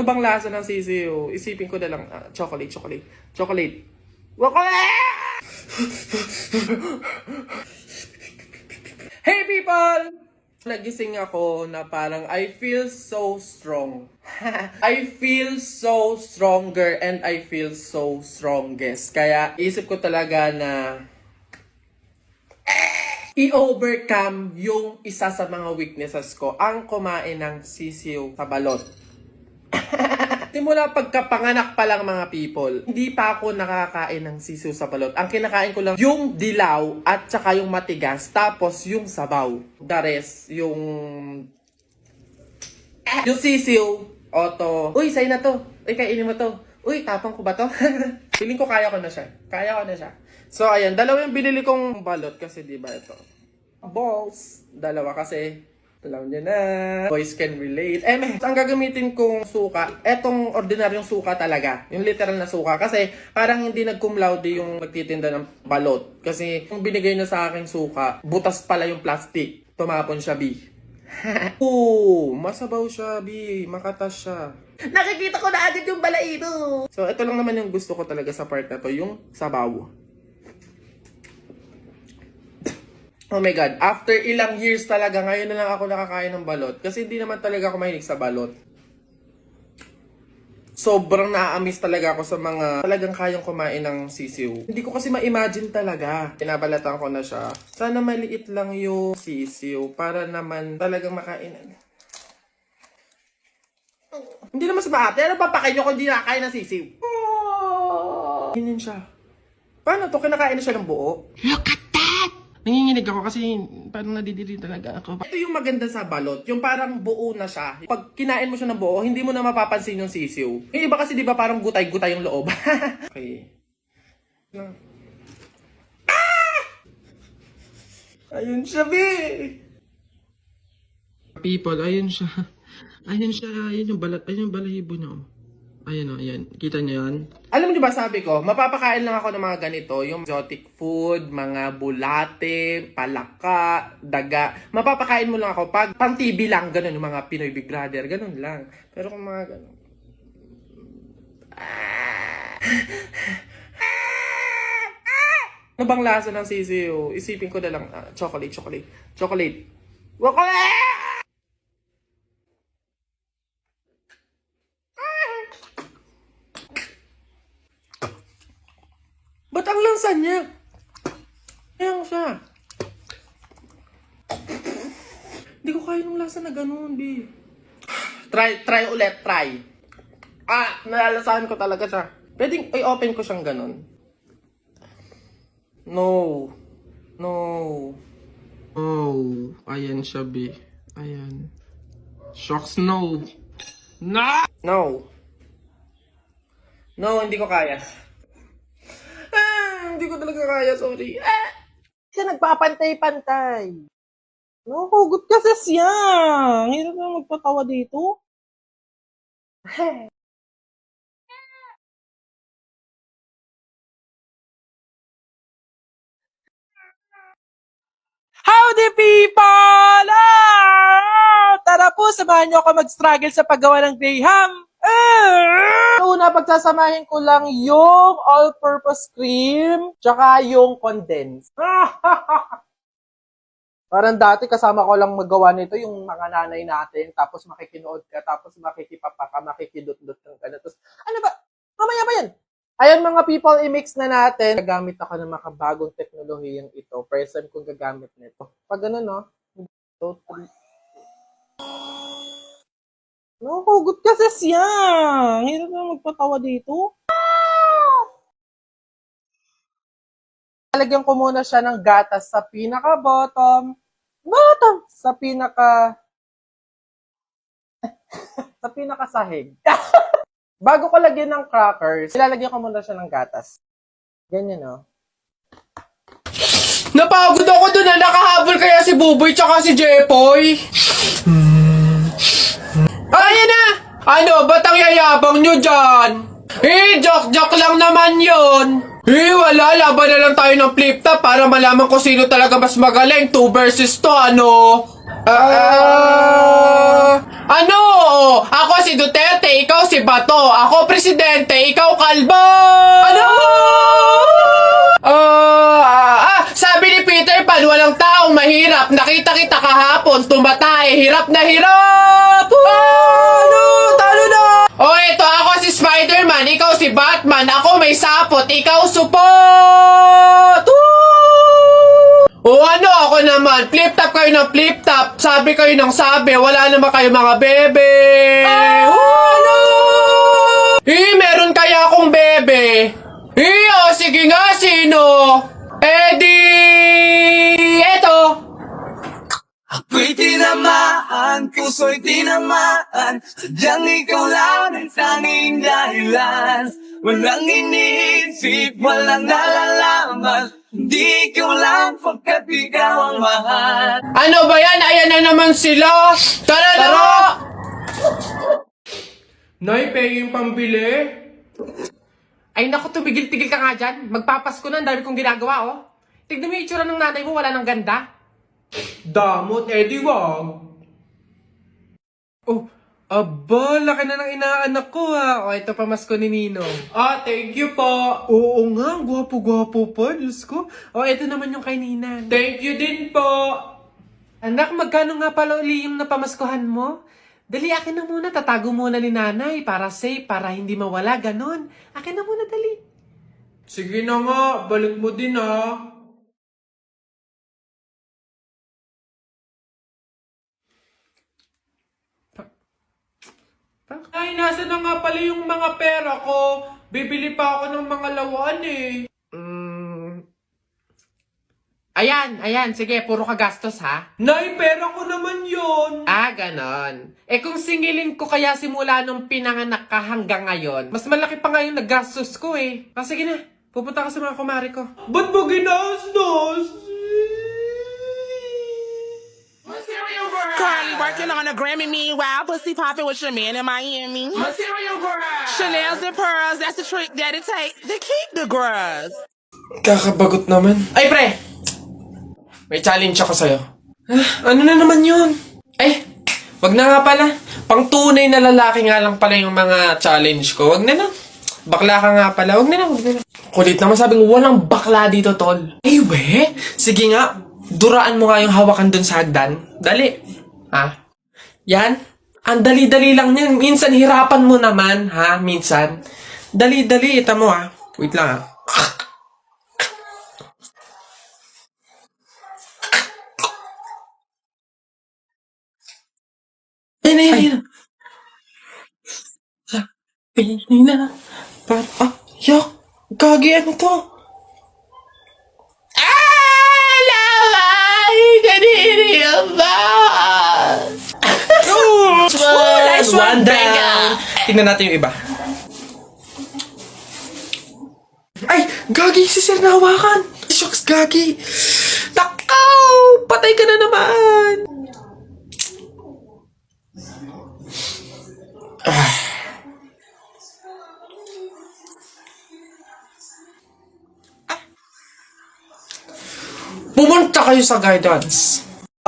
Ano bang lasa ng sisiyo? Isipin ko na lang, chocolate. Chocolate. Hey people! Nagising ako na parang I feel so strong. I feel so stronger and I feel so strongest. Kaya isip ko talaga na i-overcome yung isa sa mga weaknesses ko, ang kumain ng sisiyo sa balot. Simula pagkapanganak pa lang mga people, hindi pa ako nakakain ng sisiw sa balot. Ang kinakain ko lang yung dilaw at saka yung matigas, tapos yung sabaw. The rest, yung sisiw, oto. Uy, sa'yo na to. Uy, kainin mo to. Uy, tapang ko ba to? Feeling ko kaya ko na siya. So, ayan, dalawa yung binili kong balot kasi diba ito. Balls. Dalawa kasi. Alam niyo na. Boys can relate. Ang gagamitin kong suka, etong ordinaryong suka talaga. Yung literal na suka. Kasi parang hindi nag-cum laude yung magtitinda ng balot. Kasi yung binigay niya sa aking suka, butas pala yung plastic. Tumapon siya, B. Masabaw siya, B. Makatas siya. Nakikita ko na agad yung balaito. So, ito lang naman yung gusto ko talaga sa part na to, yung sabaw. Oh my God, after ilang years talaga, ngayon na lang ako nakakain ng balot. Kasi hindi naman talaga ako mahilig sa balot. Sobrang na-amiss talaga ako sa mga talagang kayang kumain ng sisiw. Hindi ko kasi ma-imagine talaga. Pinabalatan ko na siya. Sana maliit lang yung sisiw para naman talagang makain. Hindi naman sa maate. Ano papakain nyo kung hindi nakakain ng sisiw? Ganyan siya. Paano to? Kinakain na siya ng buo? Look at that! Nanginginig ako kasi parang nadidiri talaga ako. Ito yung maganda sa balot, yung parang buo na siya. Pag kinain mo siya ng buo, hindi mo na mapapansin yung sisiw. Yung iba kasi di ba parang gutay-gutay yung loob. Okay. Ayun siya, be! People, ayun siya. Ayun yung balat, ayun yung balahibo niya. Ayun o, ayan. Kita niyo yan? Alam niyo ba sabi ko, mapapakain lang ako ng mga ganito, yung exotic food, mga bulate, palaka, daga. Mapapakain mo lang ako pag pang TV lang, ganun, yung mga Pinoy Big Brother, ganun lang. Pero kung mga ganun. Ano bang lasa ng sisiyo? Isipin ko na lang, chocolate. Chocolate. Ba't ang lansa niya? Ayan siya. Hindi ko kaya nung lasa na ganun, B. Try ulit. Nalalasahan ko talaga siya. Pwedeng i-open ko siyang ganun. No. Oh, ayan siya, B. Ayan. Shocks, no. No, hindi ko kaya. Hindi ko talaga kaya, sorry. Siya nagpapantay-pantay. Nakuhugot kasi siya. Hirap na magpatawa dito. Howdy people! Tara po, samahan niyo ako mag-struggle sa paggawa ng graham. Una, pagsasamahin ko lang yung all-purpose cream, tsaka yung condensed. Parang dati kasama ko lang magawa nito yung mga nanay natin, tapos makikinood ka, tapos makikipapa ka, makikidot-dot kang gano'n. Tapos, ano ba? Mamaya ba yan? Ayan mga people, i-mix na natin. Gagamit ako ng makabagong teknolohiyang ito. First time kong gagamit nito. Pag gano'n, no? 2, 3. Nakuhugot kasi siya. Hirap na magpatawa dito. Lalagyan ko muna siya ng gatas sa pinaka-bottom. Sa pinaka-sahig. Bago ko lagyan ng crackers, ilalagyan ko muna siya ng gatas. Ganyan, no? Napagod ako doon na nakahabol kaya si Buboy tsaka si Jepoy. Ayan na! Ano, ba't ang yayabang nyo dyan? Joke lang naman yun. Wala, laban na lang tayo ng flip top para malaman kung sino talaga mas magaling. 2 versus 2, ano? Ano? Ako si Duterte, ikaw si Bato. Ako presidente, ikaw kalbo! Ano? Sabi ni Peter Pan, walang taong mahirap. Nakita kita kahapon, tumatay, hirap na hirap! Ano? Talo na! Ito, ako si Spider-Man, ikaw si Batman. Ako may sapot, ikaw support! Ano ako naman? Flip-top kayo ng flip-top. Sabi kayo ng sabi. Wala naman kayo mga bebe. Ano? Meron kaya akong bebe. Sige nga, sino? Eto. Ako'y tinamaan, puso'y tinamaan. Sadyang ikaw lang ang tanging dahilan. Walang iniisip, walang nalalaman. Hindi ikaw lang pagkat ikaw ang mahal. Ano ba yan? Ayan na naman sila. Tara na nga! Nay, pay yung pambili. Ay naku, tumigil-tigil ka nga dyan. Magpapasko na, ang dami kong ginagawa, oh. Tignan mo yung itsura ng nanay mo, wala nang ganda. Damot, di wag. Oh, aba, laki na ng inaanak ko ha. Ito pamasko ni Ninong. Thank you po. Oo nga, gwapo-gwapo pa, Diyos ko. Ito naman yung kay Nina. Thank you din po. Anak, magkano nga pala uli yung napamaskuhan mo? Dali, akin na muna. Tatago muna ni nanay para safe, para hindi mawala, ganon. Akin na muna, dali. Sige na nga, balik mo din ha. Ay, nasa na nga pala yung mga pera ko. Bibili pa ako ng mga lawan eh. Ayan. Sige, puro ka gastos ha. Nay, pera ko naman yon. Ganon. Kung singilin ko kaya simula nung pinanganak ka hanggang ngayon, mas malaki pa nga yung naggastos ko eh. Sige na, pupunta ka sa mga kumari ko. Ba't mo ginastos? Carly working on a Grammy, meanwhile, pussy popping with your man in Miami. Material girl! Chanel's and pearls, that's the trick that it takes to keep the girls. Kakabagot naman. Ay, pre! May challenge ako sa'yo. Ano na naman yun? Wag na nga pala. Pang tunay na lalaki nga lang pala yung mga challenge ko. Wag na na. Bakla ka nga pala. Wag na na. Kulit naman sabing walang bakla dito, tol. We? Sige nga. Duraan mo nga yung hawakan dun sa hagdan. Dali. Yan. Ang dali-dali lang yan. Minsan hirapan mo naman, ha? Minsan. Dali-dali. Ita mo, ha? Wait lang, ha? Ayun. Sabi na. Yak. Gagi, ano to? Nice one down. Tingnan natin yung iba. Ay, Gagi, si Sir nahawakan. Shucks, Gagi. Takaw! Patay ka na naman. Pumunta kayo sa guidance.